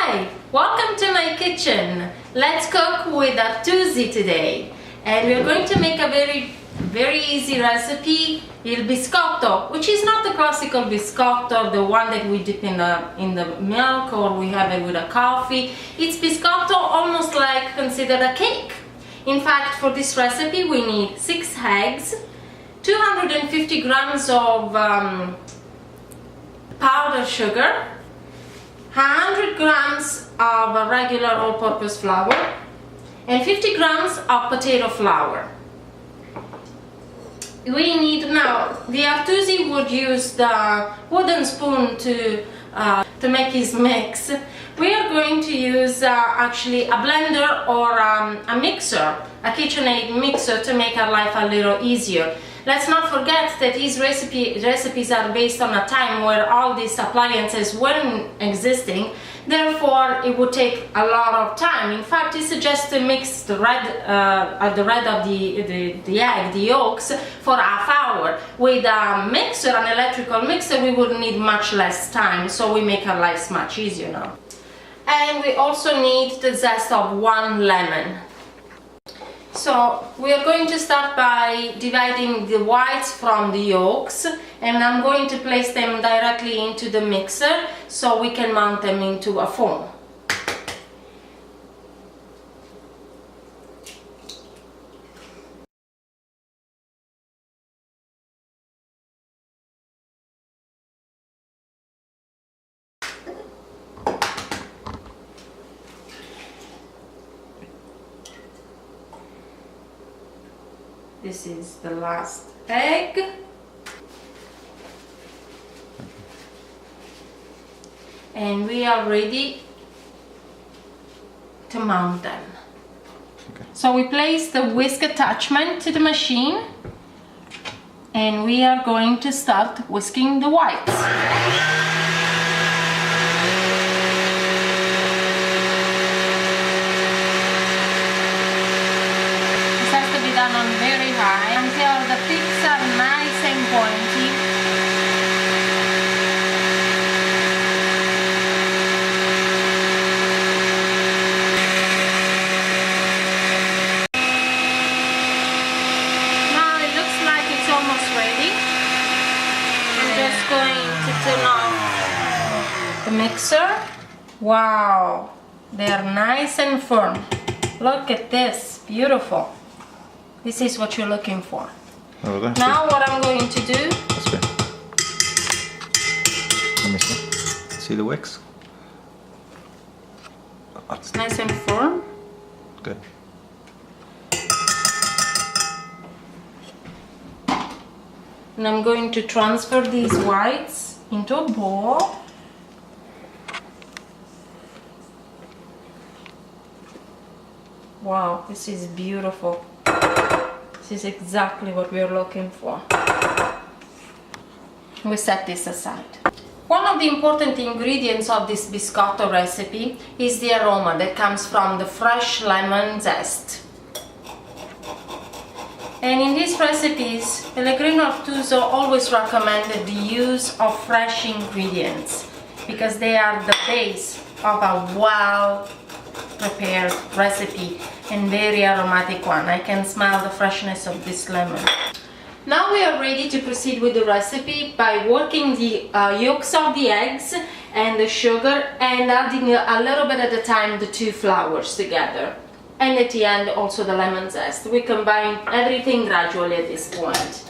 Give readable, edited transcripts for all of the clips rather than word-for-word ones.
Hi! Welcome to my kitchen. Let's cook with Artusi today. And we're going to make a very easy recipe, il biscotto, which is not the classical biscotto, the one that we dip in the milk or we have it with a coffee. It's biscotto almost like considered a cake. In fact, for this recipe we need 6 eggs, 250 grams of powdered sugar, 100 grams of regular all-purpose flour, and 50 grams of potato flour. We need now, the Artusi would use the wooden spoon to make his mix. We are going to use actually a blender or a mixer, a KitchenAid mixer, to make our life a little easier. Let's not forget that these recipes are based on a time where all these appliances weren't existing, therefore it would take a lot of time. In fact, it's just to mix the red of the egg, the yolks, for half hour. With a mixer, an electrical mixer, we would need much less time, so we make our lives much easier now. And we also need the zest of 1 lemon. So we are going to start by dividing the whites from the yolks, and I'm going to place them directly into the mixer so we can mount them into a form. This is the last egg. And we are ready to mount them. Okay. So we place the whisk attachment to the machine and we are going to start whisking the whites. On very high until the peaks are nice and pointy. Now it looks like it's almost ready. I'm just going to turn off the mixer. Wow, they are nice and firm. Look at this, beautiful. This is what you're looking for. Oh, now what I'm going to do... This way. Let me see. See the wicks? It's nice and firm. Good. And I'm going to transfer these whites into a bowl. Wow, this is beautiful. This is exactly what we're looking for. We set this aside. One of the important ingredients of this biscotto recipe is the aroma that comes from the fresh lemon zest. And in these recipes, Pellegrino Artusi always recommended the use of fresh ingredients because they are the base of a well-prepared recipe and very aromatic one. I can smell the freshness of this lemon. Now we are ready to proceed with the recipe by working the yolks of the eggs and the sugar and adding a little bit at a time the 2 flours together. And at the end also the lemon zest. We combine everything gradually at this point.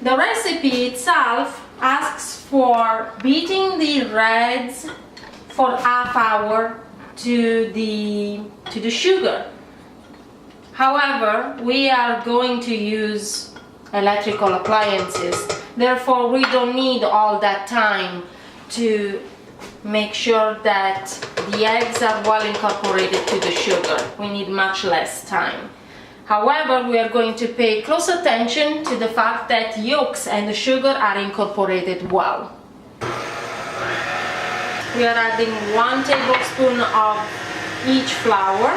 The recipe itself asks for beating the reds for half hour to the sugar. However, we are going to use electrical appliances, therefore we don't need all that time to make sure that the eggs are well incorporated to the sugar. We need much less time. However, we are going to pay close attention to the fact that yolks and the sugar are incorporated well. We are adding 1 tablespoon of each flour.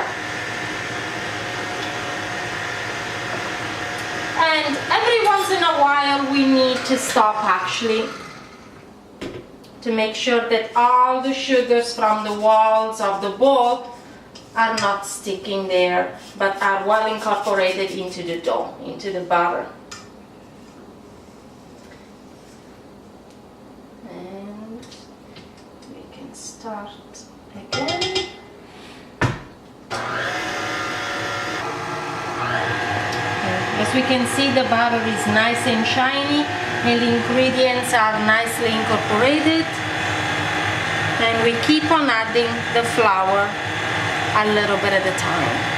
And every once in a while we need to stop actually to make sure that all the sugars from the walls of the bowl are not sticking there, but are well incorporated into the dough, into the batter. And we can start again. As we can see, the batter is nice and shiny and the ingredients are nicely incorporated, and we keep on adding the flour a little bit at a time.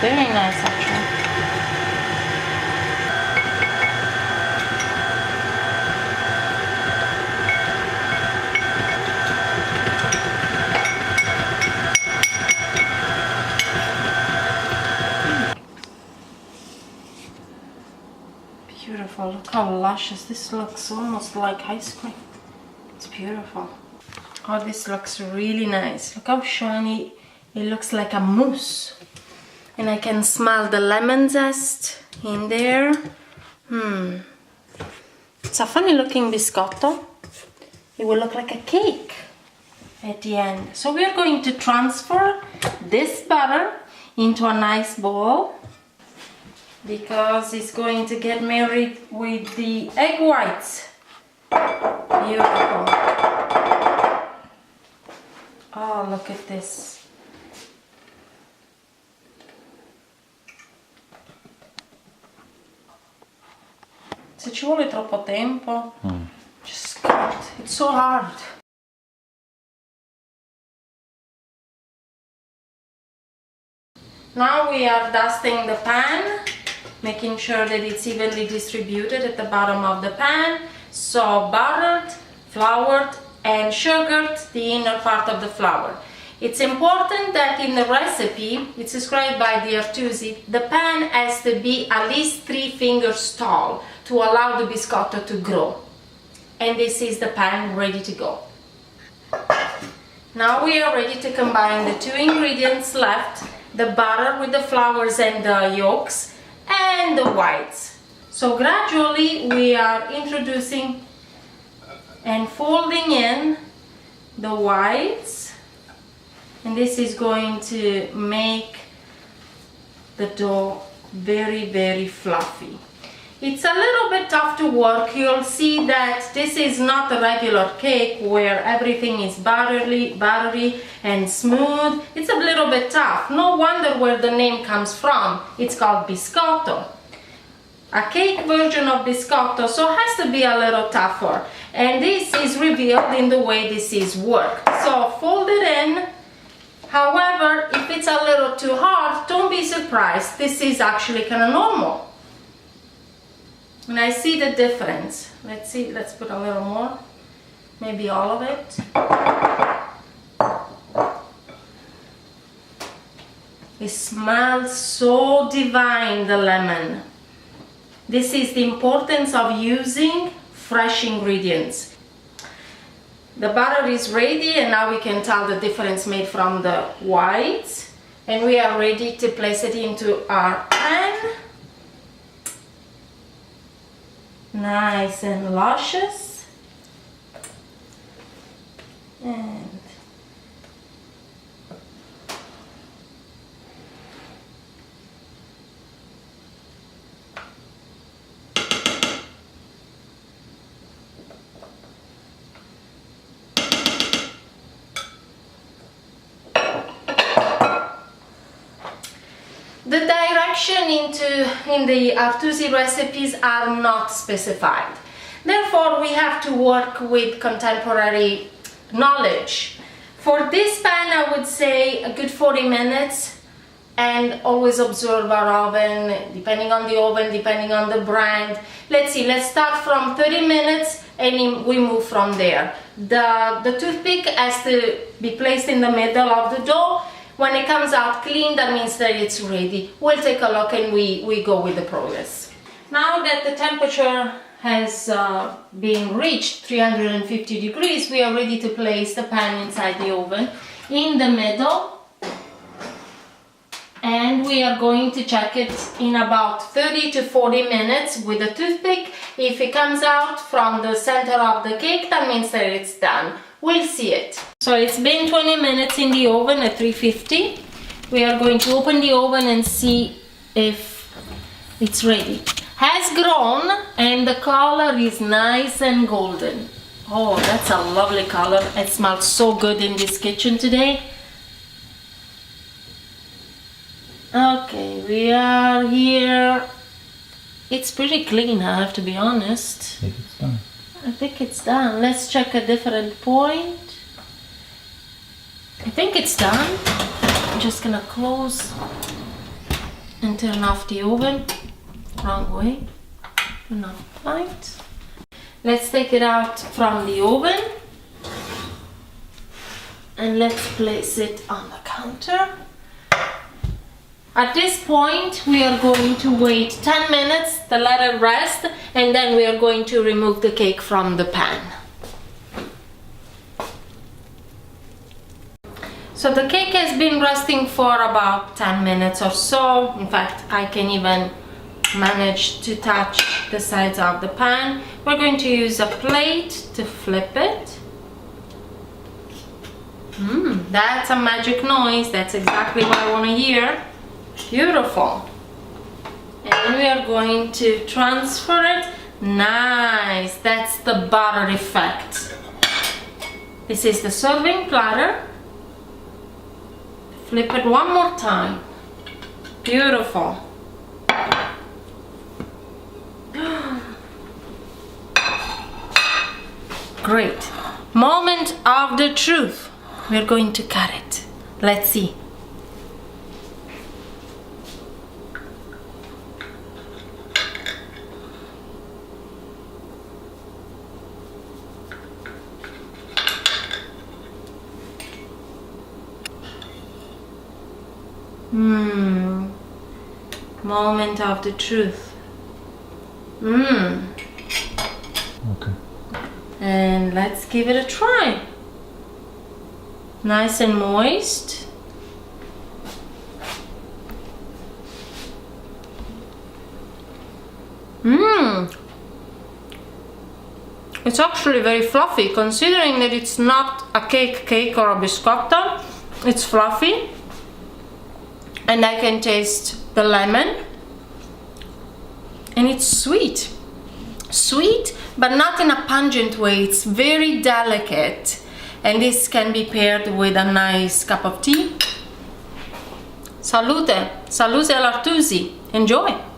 Very nice, actually. Beautiful. Look how luscious. This looks almost like ice cream. It's beautiful. Oh, this looks really nice. Look how shiny. It looks like a mousse. And I can smell the lemon zest in there. It's a funny looking biscotto. It will look like a cake at the end. So we are going to transfer this butter into a nice bowl because it's going to get married with the egg whites. Beautiful. Oh, look at this. Se ci vuole troppo tempo, just cut. It's so hard. Now we are dusting the pan, making sure that it's evenly distributed at the bottom of the pan. So buttered, floured and sugared the inner part of the flour. It's important that in the recipe, it's described by the Artusi, the pan has to be at least 3 fingers tall to allow the biscotto to grow. And this is the pan ready to go. Now we are ready to combine the 2 ingredients left, the butter with the flours and the yolks, and the whites. So gradually we are introducing and folding in the whites, and this is going to make the dough very fluffy. It's a little bit tough to work. You'll see that this is not a regular cake where everything is buttery and smooth. It's a little bit tough. No wonder where the name comes from. It's called biscotto. A cake version of biscotto, so it has to be a little tougher. And this is revealed in the way this is worked. So fold it in. However, if it's a little too hard, don't be surprised. This is actually kind of normal. And I see the difference. Let's see, let's put a little more, maybe all of it. It smells so divine, the lemon. This is the importance of using fresh ingredients. The butter is ready, and now we can tell the difference made from the whites. And we are ready to place it into our pan. Nice and luscious. And the direction in the Artusi recipes are not specified. Therefore, we have to work with contemporary knowledge. For this pan, I would say a good 40 minutes, and always observe our oven, depending on the oven, depending on the brand. Let's see, let's start from 30 minutes and we move from there. The toothpick has to be placed in the middle of the dough. When it comes out clean, that means that it's ready. We'll take a look and we go with the progress. Now that the temperature has been reached 350 degrees, we are ready to place the pan inside the oven in the middle. And we are going to check it in about 30 to 40 minutes with a toothpick. If it comes out from the center of the cake, that means that it's done. We'll see it. So it's been 20 minutes in the oven at 350. We are going to open the oven and see if it's ready. Has grown and the color is nice and golden. Oh, that's a lovely color. It smells so good in this kitchen today. Okay, we are here. It's pretty clean, I have to be honest. I think it's done. I think it's done. Let's check a different point. I think it's done. I'm just gonna close and turn off the oven. Wrong way. Turn off the light. Let's take it out from the oven. And let's place it on the counter. At this point, we are going to wait 10 minutes to let it rest, and then we are going to remove the cake from the pan. So the cake has been resting for about 10 minutes or so. In fact, I can even manage to touch the sides of the pan. We're going to use a plate to flip it. That's a magic noise. That's exactly what I want to hear. Beautiful. And then we are going to transfer it. Nice. That's the butter effect. This is the serving platter. Flip it one more time. Beautiful. Great. Moment of the truth. We're going to cut it. Let's see. Moment of the truth. Okay. And let's give it a try. Nice and moist. It's actually very fluffy, considering that it's not a cake or a biscotto. It's fluffy. And I can taste the lemon. And it's sweet. Sweet, but not in a pungent way. It's very delicate. And this can be paired with a nice cup of tea. Salute! Salute all'Artusi! Enjoy!